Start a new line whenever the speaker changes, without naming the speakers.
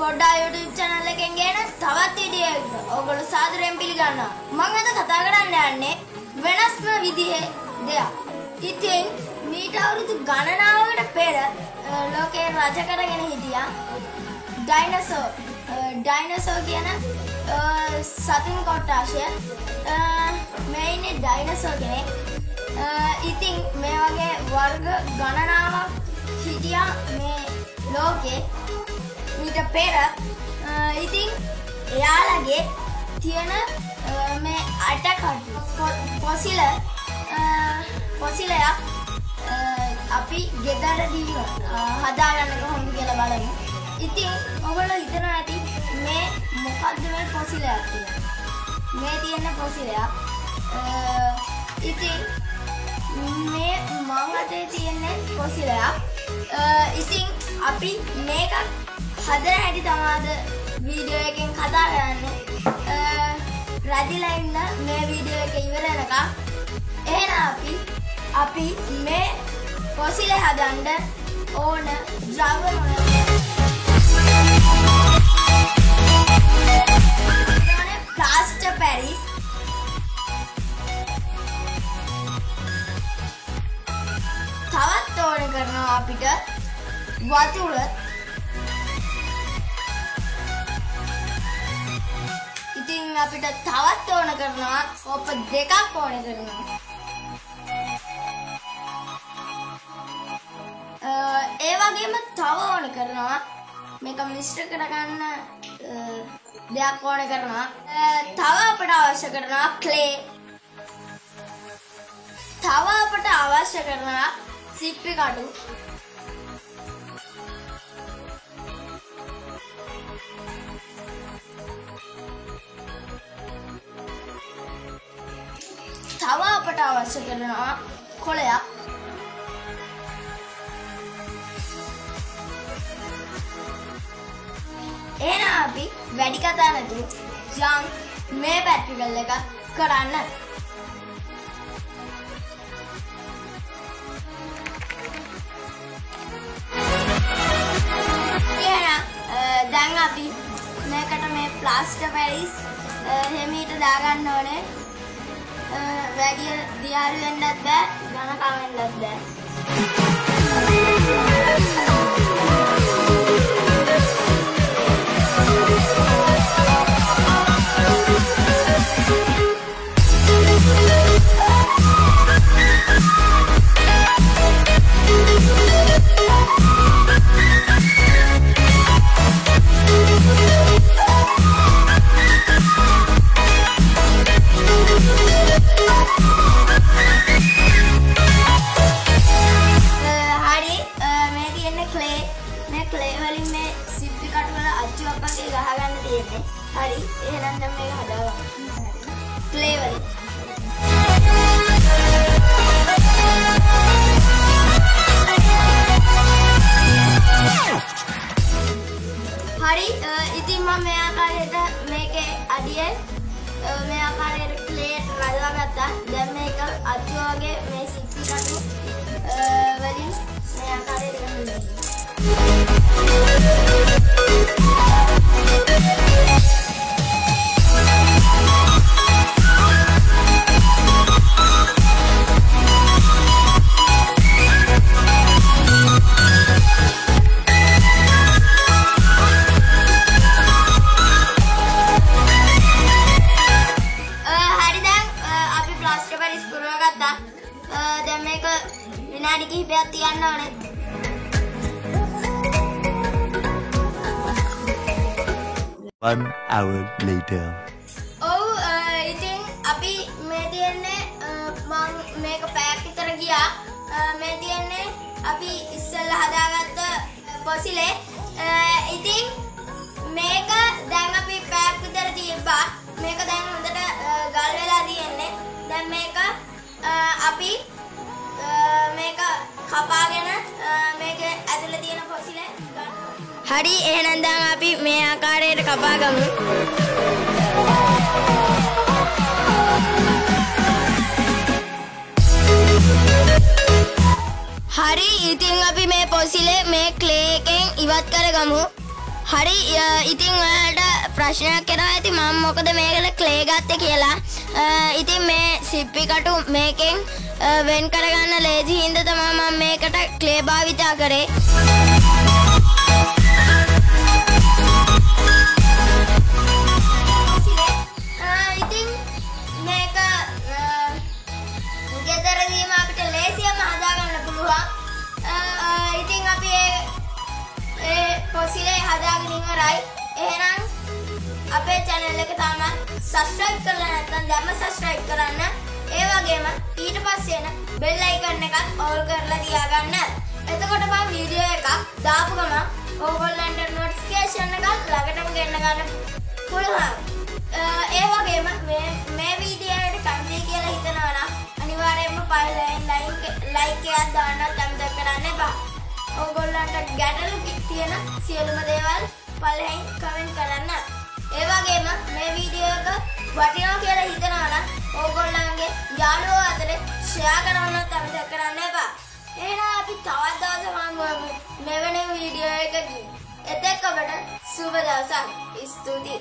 පොඩ්ඩා YouTube channel එකෙන් ගෙන තවත් වීඩියෝ එකක් ඔයගොල්ලෝ සාදරයෙන් පිළිගන්නවා. මම අද කතා කරන්න යන්නේ වෙනස්ම විදිහේ දෙයක්. ඉතින් මීට අවුරුදු ගණනාවකට පෙර ලෝකේ රජ කරගෙන හිටියා ඩයිනසෝ කියන සතුන් කොට්ටාශය. මේ ඉන්නේ ඩයිනසෝ කෙනෙක්. ඉතින් මේ වගේ වර්ග ගණනාවක් හිටියා මේ ලෝකේ ඊට පෙර. ඉතින් එයාලගේ තියෙන මේ අටක පොසිලයක් අපි ගෙදරදී හදාගන්න කොහොමද කියලා බලමු. ඉතින් ඔයගොල්ලෝ හිතනවා ඇති මේ මොකද්ද මේ පොසිලයක් කියලා. මේ තියෙන පොසිලයක් ඉතින් මේ මම අතේ තියෙන පොසිලයක්. ඉතින් අපි මේක හදන හැටි තමයි වීඩියෝ එකෙන් කතා කරන්නේ. රැදිලා ඉන්න මේ වීඩියෝ එක ඉවර වෙනකම් එහෙනම් අපි මේ පොසිල හදන්න ඕන ද්‍රව්‍ය මොනවද? ප්ලාස්ටර් පැරිස්, තවත් ඕන කරනවා අපිට වතුර, ඉතින් අපිට තවත් ඕන කරනවා කොප්ප දෙකක් ඕන කරනවා. ඒ වගේම තව ඕන කරනවා මේක මිශ්‍ර කරගන්න දෙයක් ඕන කරනවා. තව අපට අවශ්‍ය කරනවා ක්ලේ. තව අපට අවශ්‍ය කරනවා සිප්පි කටු. තව අපට අවශ්‍ය කරනවා කොළයක්. එහෙනම් අපි වැඩි කතා නැතුව යම් මේ පැට්‍රිකල් එක කරන්න. එහෙනම් දැන් අපි මේකට මේ ප්ලාස්ටර් පැරිස් හැමීට දාගන්න ඕනේ. වැඩි දියාරු වෙන්නත් බෑ, ඝනකම් වෙන්නත් බෑ. හරි එහෙනම් දැන් මේක හදාගන්න. ක්ලේ වලින් හරි. ඉතින් මම මේ ආකාරයට මේකේ අඩිය මේ ආකාරයට ක්ලේ රඳවා ගත්තා. දැන් මේක අතු වගේ මේ සිප්පි කටු වලින් මේ ආකාරයට ගන්නවා. දැන් මේක විනාඩි කිහිපයක් තියන්න ඕනේ.
One hour later.
ඉතින් අපි මේ තියන්නේ මම මේක පැයක් විතර ගියා. මේ තියන්නේ අපි ඉස්සෙල්ලා හදාගත්ත පොසිලේ. ඉතින් මේක දැන් අපි පැයක් විතර තියපා. මේක දැන් හොඳට ගල් වෙලා තියෙන්නේ. දැන් මේක අපි මේක කපාගෙන මේකේ ඇතුලේ තියෙන පොසිලේ ගන්නවා. හරි එහෙනම් දැන් අපි මේ ආකාරයට කපා ගමු. හරි ඉතින් අපි මේ පොසිලේ මේ ක්ලේ එකෙන් ඉවත් කරගමු. හරි ඉතින් ඔයාලට ප්‍රශ්නයක් එනවා ඇති මම මොකද මේකට ක්ලේ ගත්තේ කියලා. ඉතින් මේ සිප්පි කටු මේකෙන් වෙන් කරගන්න ලේසි හින්දා තමයි මම මේකට ක්ලේ භාවිතා කරේ. ඉතින් මේක ගෙදරදීම අපිට ලේසියම හදාගන්න පුළුවන්. ඉතින් අපි ඒ පොසිලේ හදාගෙන ඉවරයි. එහෙනම් අපේ channel එක තාම subscribe කරලා නැත්නම් දැම්ම subscribe කරන්න. ඒ වගේම ඊට පස්සේ එන bell icon එකත් all කරලා තියාගන්න. එතකොට මම වීඩියෝ එකක් දාපු ගමන් ඕගොල්ලන්ට notification එකක් ළඟටම ගෙන්න ගන්න පුළුවන්. ඒ වගේම මේ වීඩියෝ එකට කැමති කියලා හිතනවා නම් අනිවාර්යයෙන්ම පළවෙනි like එකක් දාන්නත් අමතක කරන්න එපා. ඕගොල්ලන්ට ගැටලු තියෙන සියලුම දේවල් පළවෙනි කමෙන්ට් කරන්න. ඒ වගේම මේ වීඩියෝ එක වටිනවා කියලා හිතනවා නම් ඕගොල්ලන්ගේ යාළුවෝ අතරේ ෂෙයා කරන්නත් අමතක කරන්න එපා. එහෙනම් අපි තවත් දවසක හමුවෙමු මෙවැනි වීඩියෝ එකකින්. එතෙක් ඔබට සුබ දවසක්. ස්තුතියි.